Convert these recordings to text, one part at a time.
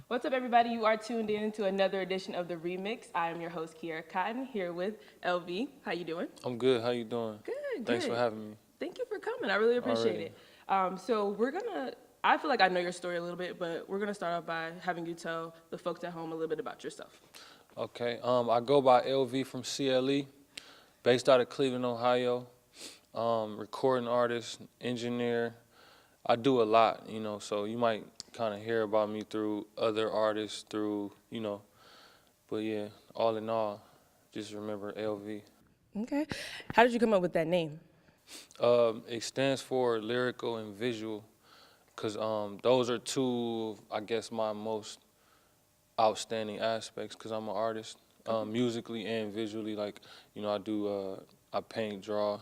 What's up, everybody? You are tuned in to another edition of the Remix. I am your host, Kierra Cotton, here with LV. How you doing? I'm good. How you doing? Good, Thanks good. for having me. Thank you for coming. I really appreciate it. So I feel like I know your story a little bit, but we're gonna start off by having you tell the folks at home a little bit about yourself. Okay. I go by LV from CLE, based out of Cleveland, Ohio. Recording artist, engineer. I do a lot, so you might kind of hear about me through other artists, but yeah, all in all, just remember LV. Okay. How did you come up with that name? It stands for lyrical and visual, because those are two, I guess, my most outstanding aspects, because I'm an artist, musically and visually. Like, I paint, draw,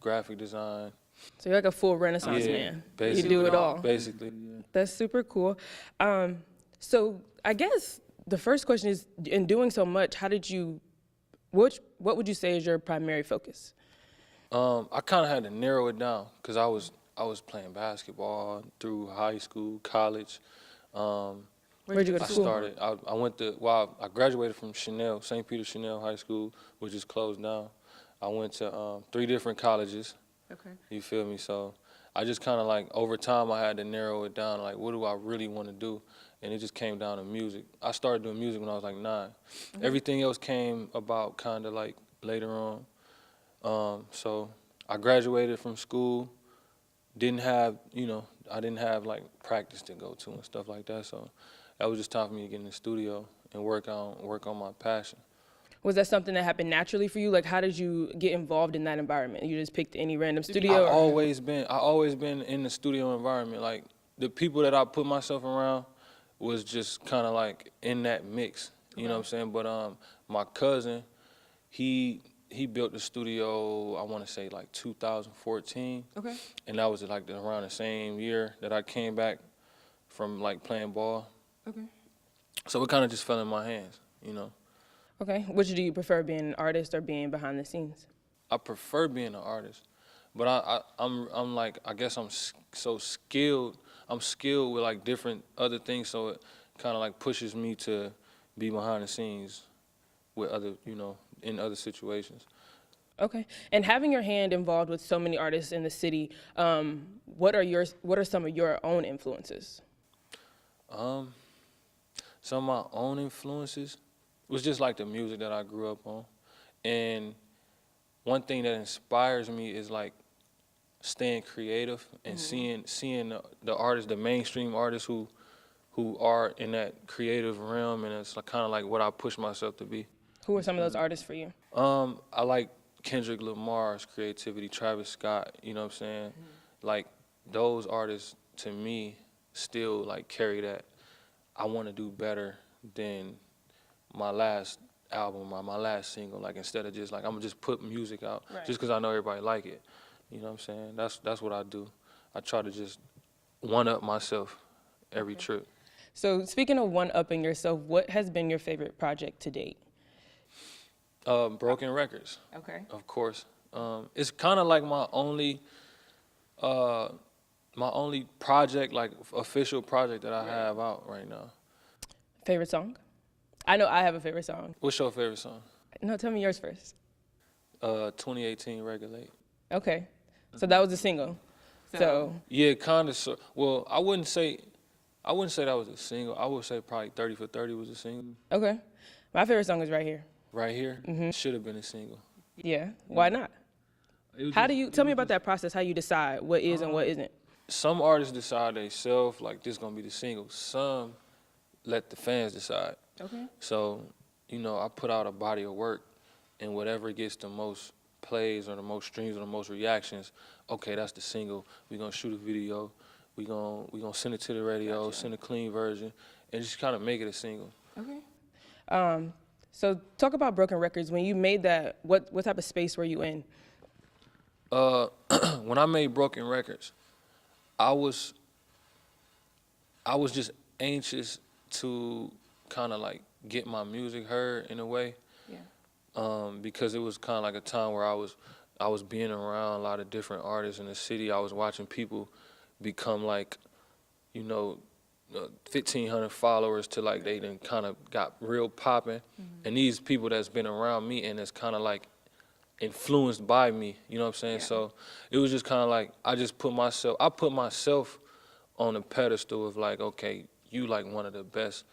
graphic design. So you're like a full Renaissance man. You do it all. Basically, yeah. That's super cool. So I guess the first question is, in doing so much, what would you say is your primary focus? I kind of had to narrow it down because I was playing basketball through high school, college. Where'd you go to school? I graduated from St. Peter Chanel High School, which is closed now. I went to 3 different colleges. Okay. You feel me? So I just kind of like, over time, I had to narrow it down, like, what do I really want to do? And it just came down to music. I started doing music when I was like 9. Mm-hmm. Everything else came about kind of like later on. So I graduated from school, I didn't have like practice to go to and stuff like that. So that was just time for me to get in the studio and work on my passion. Was that something that happened naturally for you? Like, how did you get involved in that environment? You just picked any random studio? I always been in the studio environment. Like, the people that I put myself around was just kind of like in that mix. You know what I'm saying? But my cousin, he built the studio, I want to say like 2014. Okay. And that was like around the same year that I came back from like playing ball. Okay. So it kind of just fell in my hands, Okay. Which do you prefer, being an artist or being behind the scenes? I prefer being an artist, but I'm like, I guess I'm so skilled. I'm skilled with like different other things, so it kind of like pushes me to be behind the scenes with other, in other situations. Okay. And having your hand involved with so many artists in the city, what are some of your own influences? Some of my own influences was just like the music that I grew up on. And one thing that inspires me is like staying creative and seeing the artists, the mainstream artists who are in that creative realm, and it's like, kind of like what I push myself to be. Who are some of those artists for you? I like Kendrick Lamar's creativity, Travis Scott, you know what I'm saying? Like, those artists, to me, still like carry that. I want to do better than my last album or my last single. Like, instead of just like, I'm gonna just put music out just because I know everybody like it. You know what I'm saying? That's what I do. I try to just one-up myself every trip. So speaking of one-upping yourself, what has been your favorite project to date? Broken Records. Okay. Of course. It's kind of like my only project, like official project that I have out right now. Favorite song? I know I have a favorite song. What's your favorite song? No, tell me yours first. 2018 Regulate. Okay. So that was a single. So yeah, kind of. Well, I wouldn't say that was a single. I would say probably 30 for 30 was a single. Okay. My favorite song is Right Here. Right Here? Mm-hmm. Should have been a single. Yeah. Why not? Tell me about that process, how you decide what is and what isn't? Some artists decide themselves, like, this is going to be the single. Some let the fans decide. Okay. So, I put out a body of work, and whatever gets the most plays or the most streams or the most reactions, okay, that's the single. We're going to shoot a video. We're gonna send it to the radio, send a clean version, and just kind of make it a single. Okay. So talk about Broken Records. When you made that, what type of space were you in? When I made Broken Records, I was just anxious to kind of like get my music heard in a way. Yeah. Because it was kind of like a time where I was being around a lot of different artists in the city. I was watching people become like, 1,500 followers to like they done kind of got real popping. And these people that's been around me and it's kind of like influenced by me, you know what I'm saying? Yeah. So it was just kind of like I put myself on a pedestal of like, okay, you like one of the best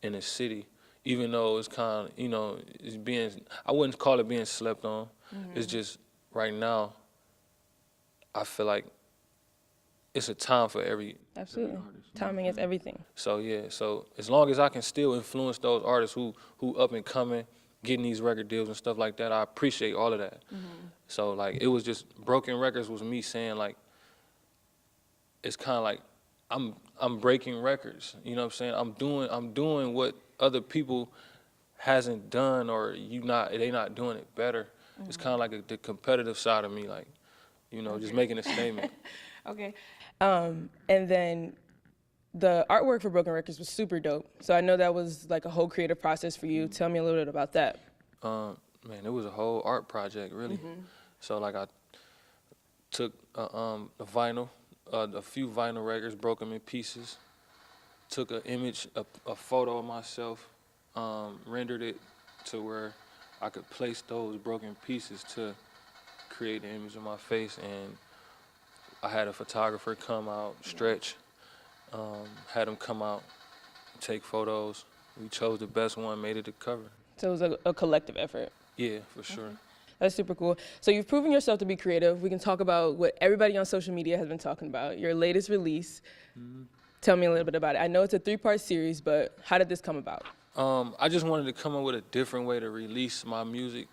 in the city, even though it's kind of, you know, I wouldn't call it being slept on. It's just right now, I feel like it's a time for every Absolutely. artist. Timing is everything. So yeah, so as long as I can still influence those artists who up and coming, getting these record deals and stuff like that, I appreciate all of that. So like it was just Broken Records was me saying like it's kind of like I'm breaking records. You know what I'm saying? I'm doing what other people hasn't done or they not doing it better. It's kind of like the competitive side of me, like, you know, just making a statement. Okay. And then the artwork for Broken Records was super dope. So I know that was like a whole creative process for you. Tell me a little bit about that. Man, it was a whole art project, really. So like I took a vinyl, a few vinyl records, broke them in pieces, took an image, a photo of myself, rendered it to where I could place those broken pieces to create the image of my face, and I had a photographer come out, Stretch, had him come out, take photos. We chose the best one, made it the cover. So it was a collective effort. Yeah, for sure. That's super cool. So you've proven yourself to be creative. We can talk about what everybody on social media has been talking about, your latest release. Tell me a little bit about it. I know it's a 3-part series, but how did this come about? I just wanted to come up with a different way to release my music.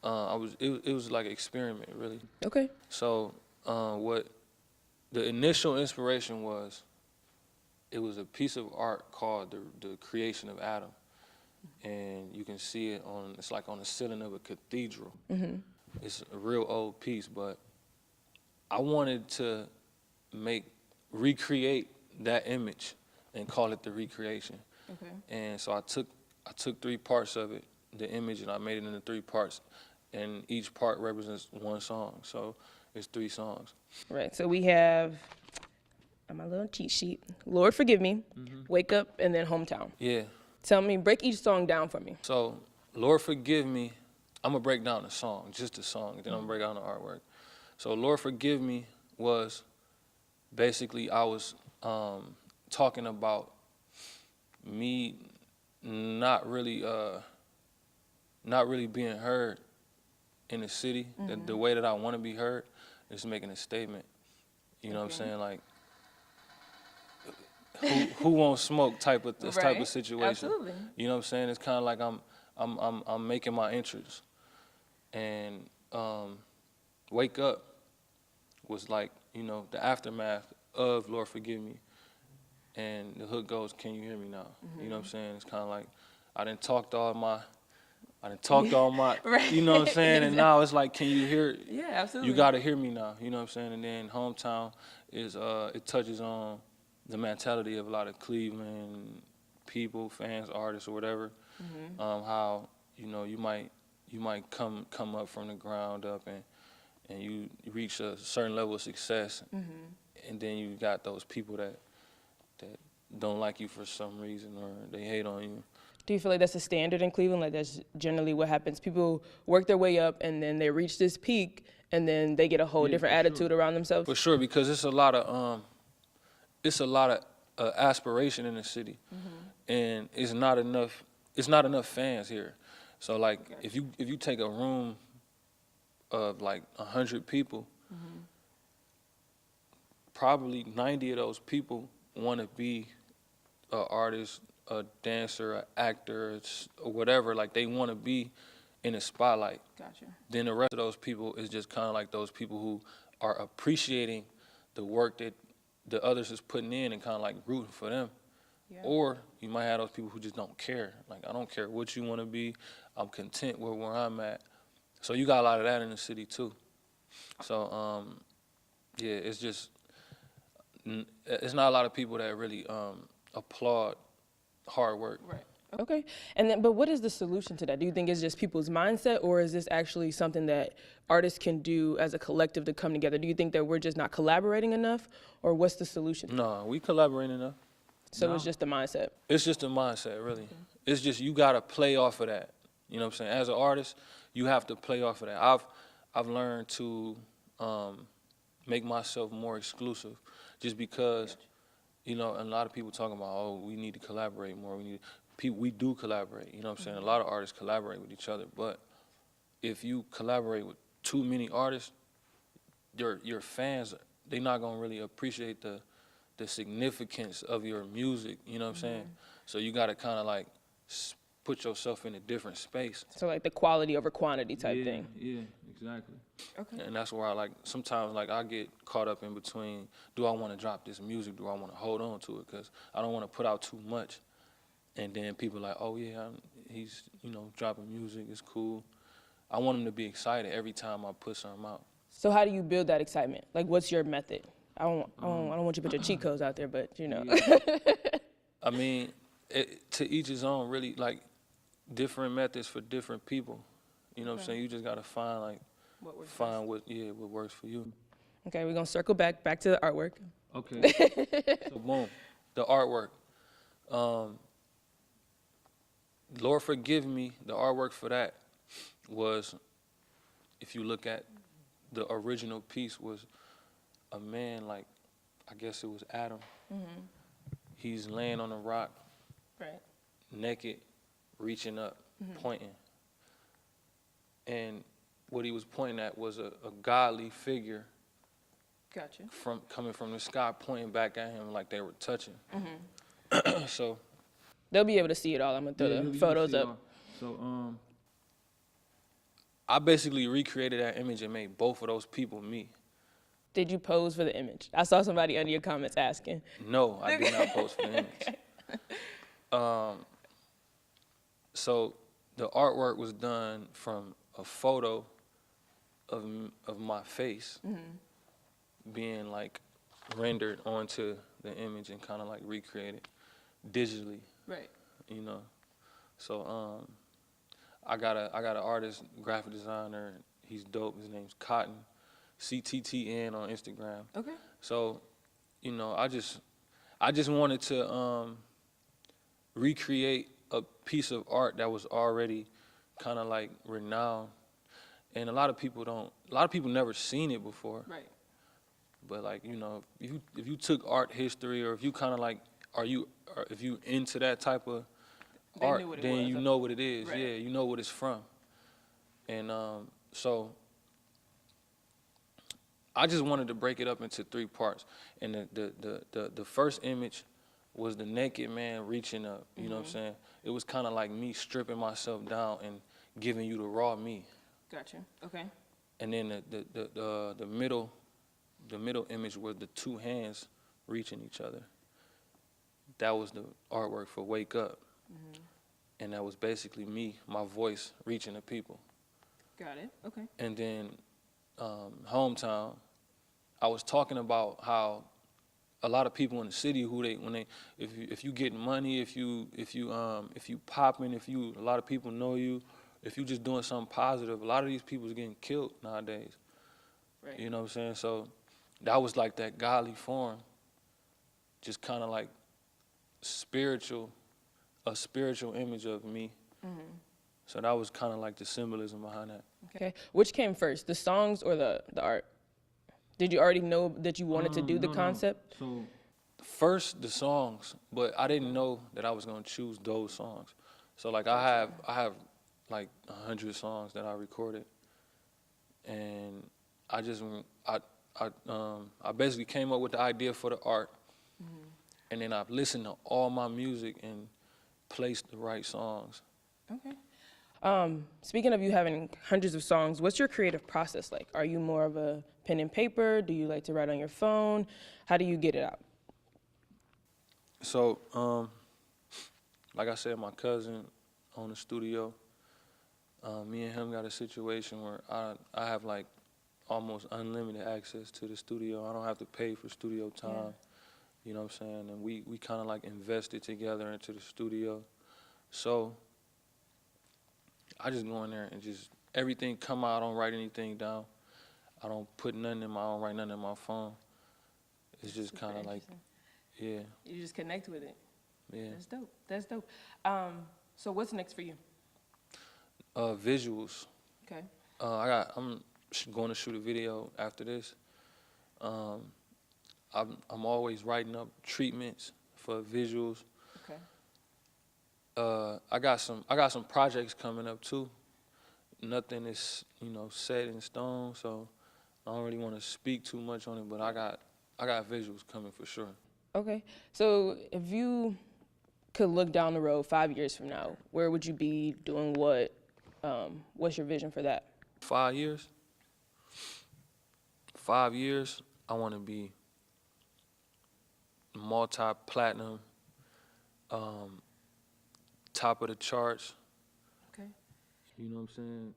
It was like an experiment, really. Okay. So what the initial inspiration was, it was a piece of art called the Creation of Adam. And you can see it it's like on the ceiling of a cathedral. It's a real old piece, but I wanted to recreate that image and call it the recreation. Okay. And so I took 3 parts of it, the image, and I made it into 3 parts, and each part represents one song. So it's 3 songs. Right. So we have on my little cheat sheet, Lord Forgive Me, Wake Up, and then Hometown. Yeah. Tell me, break each song down for me. So Lord Forgive Me, I'm gonna break down the song, just the song, and then I'm gonna break down the artwork. So Lord Forgive Me was basically I was talking about me not really being heard in the city, the way that I want to be heard, is making a statement. You know what I'm saying? Like, who won't smoke type of situation. Absolutely. You know what I'm saying? It's kind of like I'm making my entrance, and Wake Up was like, you know, the aftermath of Lord Forgive Me, and the hook goes, Can you hear me now? You know what I'm saying? It's kind of like I done talked all my, Right. you know what I'm saying? And now it's like, can you hear it? Yeah, absolutely. You gotta hear me now, you know what I'm saying? And then Hometown is it touches on the mentality of a lot of Cleveland people, fans, artists, or whatever. How, you know, you might come up from the ground up and you reach a certain level of success, and then you got those people that don't like you for some reason, or they hate on you. Do you feel like that's a standard in Cleveland? Like that's generally what happens? People work their way up and then they reach this peak and then they get a whole different attitude around themselves? For sure, because it's a lot of aspiration in the city, and it's not enough fans here. So like if you take a room of like 100 people, probably 90 of those people want to be an artist, a dancer, an actor, or whatever. Like they want to be in the spotlight. Gotcha. Then the rest of those people is just kind of like those people who are appreciating the work that the others is putting in and kind of like rooting for them. Yeah. Or you might have those people who just don't care. Like, I don't care what you want to be. I'm content with where I'm at. So you got a lot of that in the city too. So yeah, it's just it's not a lot of people that really applaud hard work. Right. Okay. And then, but what is the solution to that? Do you think it's just people's mindset, or is this actually something that artists can do as a collective to come together? Do you think that we're just not collaborating enough, or what's the solution? No, we collaborate enough. So it's just the mindset. It's just a mindset, really. It's just you gotta play off of that. You know what I'm saying? As an artist, you have to play off of that. I've learned to make myself more exclusive, just because, you know, a lot of people talking about, oh, we need to collaborate more. We do collaborate. You know what I'm saying? A lot of artists collaborate with each other, but if you collaborate with too many artists, your fans, they're not gonna really appreciate the significance of your music, you know what I'm saying? So you gotta kind of like put yourself in a different space. So like the quality over quantity type thing. Yeah, exactly. Okay. And that's where I like, sometimes like I get caught up in between, do I want to drop this music? Do I want to hold on to it? Because I don't want to put out too much. And then people like, oh yeah, he's, you know, dropping music, it's cool. I want them to be excited every time I put something out. So how do you build that excitement? Like, what's your method? I don't want you to put your cheat codes out there, but you know. Yeah. I mean, to each his own, really, like different methods for different people. You know what I'm saying? You just gotta find like, what works for you. Okay, we're gonna circle back to the artwork. Okay. So boom, the artwork. Lord Forgive Me, the artwork for that was, if you look at the original piece, was a man, like, I guess it was Adam. He's laying on a rock, right, naked, reaching up, pointing. And what he was pointing at was a godly figure. Gotcha. Coming from the sky, pointing back at him like they were touching. So they'll be able to see it all. I'm gonna throw the photos up. So I basically recreated that image and made both of those people me. Did you pose for the image? I saw somebody under your comments asking. No, I did not pose for the image. So the artwork was done from a photo of my face being like rendered onto the image and kind of like recreated digitally. Right. You know. So I got an artist, graphic designer. He's dope. His name's Cotton, CTTN on Instagram. Okay. So, you know, I just wanted to recreate a piece of art that was already kind of like renowned, and a lot of people never seen it before. Right. But like, you know, if you took art history, or if you kind of like, if you into that type of art, then you know what it is. Right. Yeah, you know what it's from. And so I just wanted to break it up into 3 parts. And the first image was the naked man reaching up. You know what I'm saying? It was kind of like me stripping myself down and giving you the raw me. Gotcha. Okay. And then the middle image was the 2 hands reaching each other. That was the artwork for Wake Up. And that was basically me, my voice reaching the people. Got it. Okay. And then Hometown, I was talking about how a lot of people in the city, if you get money, if you popping, a lot of people know you, if you just doing something positive, a lot of these people is getting killed nowadays. Right. You know what I'm saying? So that was like that godly form, just kind of like a spiritual image of me. So that was kind of like the symbolism behind that. Okay. Which came first, the songs or the art? Did you already know that you wanted to do the concept? No. So first the songs, but I didn't know that I was gonna choose those songs. So like I have like 100 songs that I recorded, and I basically came up with the idea for the art, and then I've listened to all my music and placed the right songs. Okay. Speaking of you having hundreds of songs, what's your creative process like? Are you more of a pen and paper? Do you like to write on your phone? How do you get it out? So, like I said, my cousin owned a studio. Me and him got a situation where I have like almost unlimited access to the studio. I don't have to pay for studio time. Yeah. You know what I'm saying? And we kind of like invested together into the studio. So I just go in there and just everything come out. I don't write anything down. I don't write nothing in my phone. It's just kind of like, yeah. You just connect with it. Yeah. That's dope. That's dope. So what's next for you? Visuals. Okay. I'm going to shoot a video after this. I'm always writing up treatments for visuals. Okay. I got some projects coming up too. Nothing is set in stone, so I don't really want to speak too much on it. But I got visuals coming for sure. Okay. So if you could look down the road 5 years from now, where would you be doing what? What's your vision for that? 5 years. 5 years. I want to be multi-platinum, top of the charts. Okay. You know what I'm saying?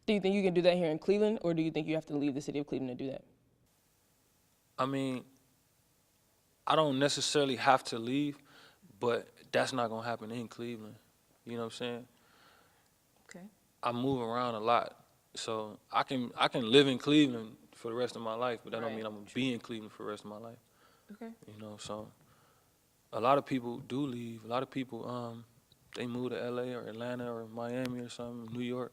Do you think you can do that here in Cleveland, or do you think you have to leave the city of Cleveland to do that? I mean, I don't necessarily have to leave, but that's not gonna happen in Cleveland. You know what I'm saying? Okay. I move around a lot, so I can live in Cleveland for the rest of my life, but that don't mean I'm gonna be in Cleveland for the rest of my life. Okay. You know, so a lot of people do leave. A lot of people they move to LA or Atlanta or Miami or something, New York,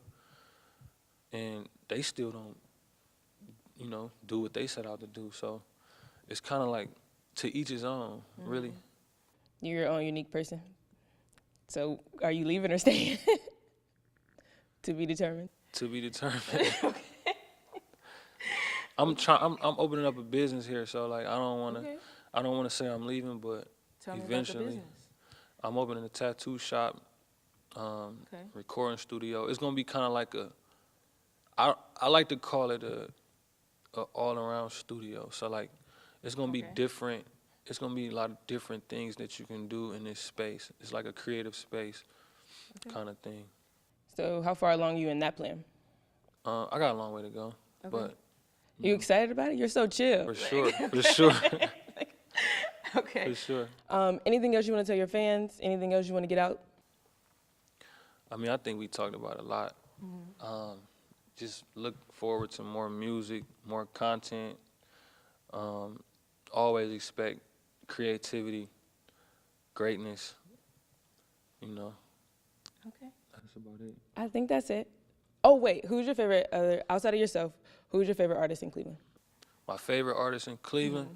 and they still don't, do what they set out to do. So it's kind of like to each his own, really. You're your own unique person. So are you leaving or staying? To be determined. To be determined. I'm opening up a business here, so like I don't want to say I'm leaving, but Tell me eventually about the business. I'm opening a tattoo shop, recording studio. It's gonna be kind of like I like to call it a all-around studio. So like it's gonna be different. It's gonna be a lot of different things that you can do in this space. It's like a creative space kind of thing. So how far along are you in that plan? I got a long way to go, but You excited about it? You're so chill. for sure, for sure. Okay. For sure. Anything else you want to tell your fans? Anything else you want to get out? I mean, I think we talked about it a lot. Just look forward to more music, more content. Always expect creativity, greatness, Okay. That's about it. I think that's it. Oh, wait. Who's your favorite, outside of yourself, who's your favorite artist in Cleveland? My favorite artist in Cleveland,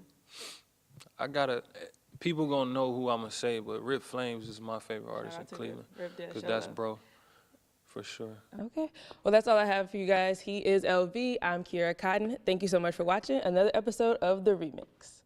people gonna know who I'm gonna say, but Rip Flames is my favorite artist in Cleveland. Because that's bro, for sure. Okay. Well, that's all I have for you guys. He is LV. I'm Kierra Cotton. Thank you so much for watching another episode of The Remix.